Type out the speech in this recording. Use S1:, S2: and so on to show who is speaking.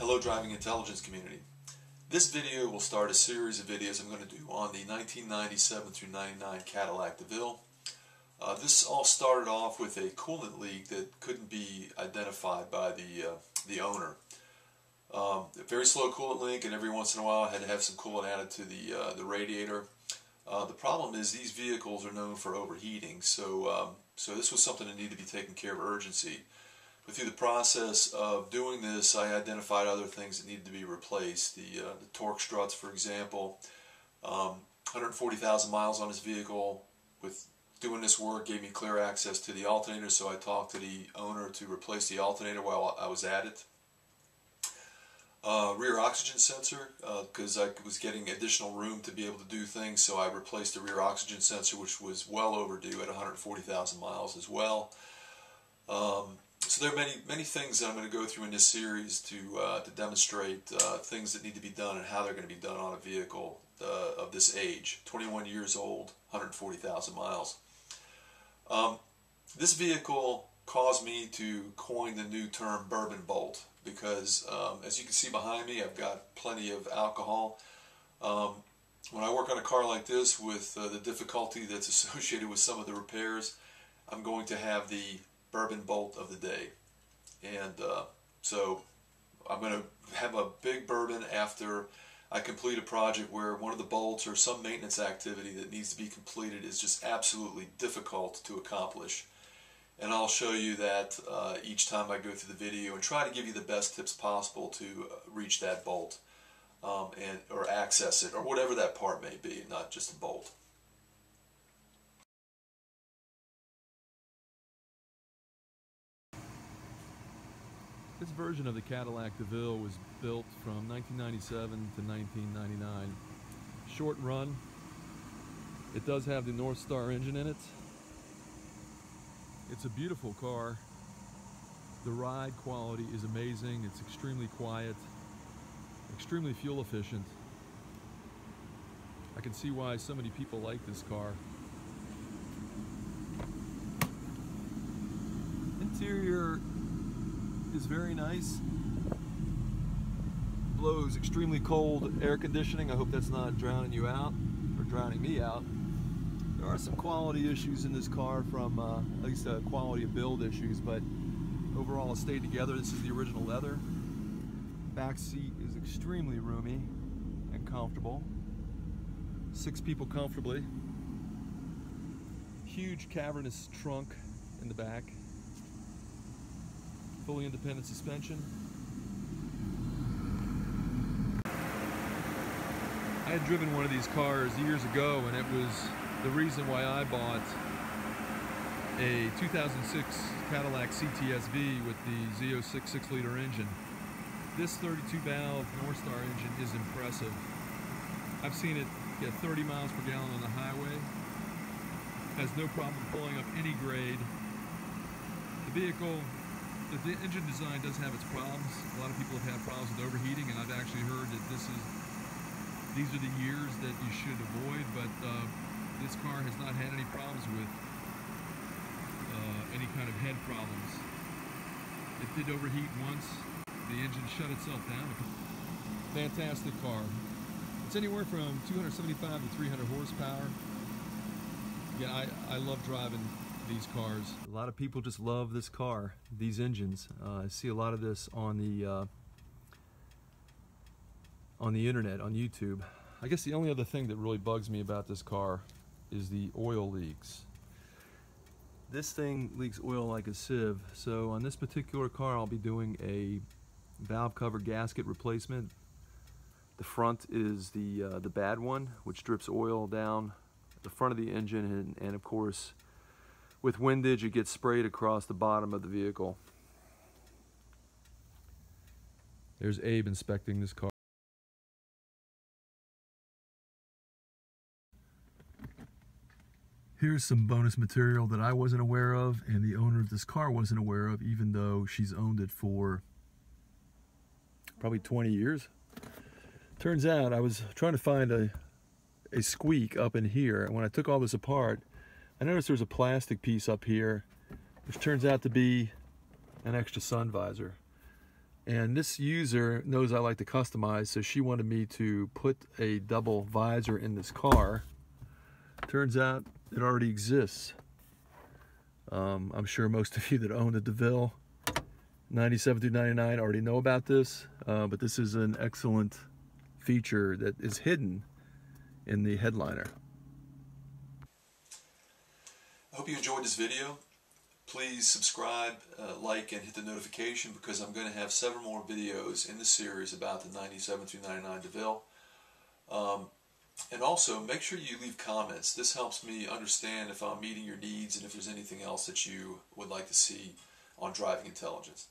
S1: Hello driving intelligence community. This video will start a series of videos I'm going to do on the 1997 through 99 Cadillac Deville. This all started off with a coolant leak that couldn't be identified by the owner. A very slow coolant leak, and every once in a while I had to have some coolant added to the radiator. The problem is these vehicles are known for overheating, so this was something that needed to be taken care of urgency. But through the process of doing this, I identified other things that needed to be replaced. The torque struts, for example. 140,000 miles on this vehicle. With doing this work gave me clear access to the alternator, so I talked to the owner to replace the alternator while I was at it. Rear oxygen sensor, because I was getting additional room to be able to do things, so I replaced the rear oxygen sensor, which was well overdue at 140,000 miles as well. So there are many things that I'm going to go through in this series to demonstrate things that need to be done and how they're going to be done on a vehicle of this age, 21 years old, 140,000 miles. This vehicle caused me to coin the new term bourbon bolt because, as you can see behind me, I've got plenty of alcohol. When I work on a car like this, with the difficulty that's associated with some of the repairs, I'm going to have the bourbon bolt of the day, and so I'm going to have a big bourbon after I complete a project where one of the bolts or some maintenance activity that needs to be completed is just absolutely difficult to accomplish. And I'll show you that each time I go through the video and try to give you the best tips possible to reach that bolt or access it, or whatever that part may be, not just a bolt.
S2: This version of the Cadillac Deville was built from 1997 to 1999. Short run. It does have the Northstar engine in it. It's a beautiful car. The ride quality is amazing. It's extremely quiet, extremely fuel efficient. I can see why so many people like this car. Interior is very nice. Blows extremely cold air conditioning. I hope that's not drowning you out or drowning me out. There are some quality issues in this car, from at least quality of build issues, but overall it stayed together. This is the original leather. Back seat is extremely roomy and comfortable. 6 people comfortably. Huge cavernous trunk in the back. Fully independent suspension. I had driven one of these cars years ago, and it was the reason why I bought a 2006 Cadillac CTS-V with the Z06 6-liter engine. This 32-valve Northstar engine is impressive. I've seen it get 30 miles per gallon on the highway. Has no problem pulling up any grade. The vehicle, the engine design does have its problems. A lot of people have had problems with overheating, and I've actually heard that these are the years that you should avoid, but this car has not had any problems with any kind of head problems. It did overheat once. The engine shut itself down. Fantastic car. It's anywhere from 275 to 300 horsepower. Yeah, I love driving these cars. A lot of people just love this car, these engines. I see a lot of this on the internet, on YouTube. I guess the only other thing that really bugs me about this car is the oil leaks. This thing leaks oil like a sieve. So on this particular car, I'll be doing a valve cover gasket replacement. The front is the bad one, which drips oil down the front of the engine, and of course, with windage, it gets sprayed across the bottom of the vehicle. There's Abe inspecting this car. Here's some bonus material that I wasn't aware of, and the owner of this car wasn't aware of, even though she's owned it for probably 20 years. Turns out I was trying to find a squeak up in here, and when I took all this apart, I noticed there's a plastic piece up here, which turns out to be an extra sun visor. And this user knows I like to customize, so she wanted me to put a double visor in this car. Turns out it already exists. I'm sure most of you that own the Deville 97 through 99 already know about this, but this is an excellent feature that is hidden in the headliner.
S1: I hope you enjoyed this video. Please subscribe, like, and hit the notification, because I'm going to have several more videos in the series about the 97 through 99 Deville. And also, make sure you leave comments. This helps me understand if I'm meeting your needs and if there's anything else that you would like to see on driving intelligence.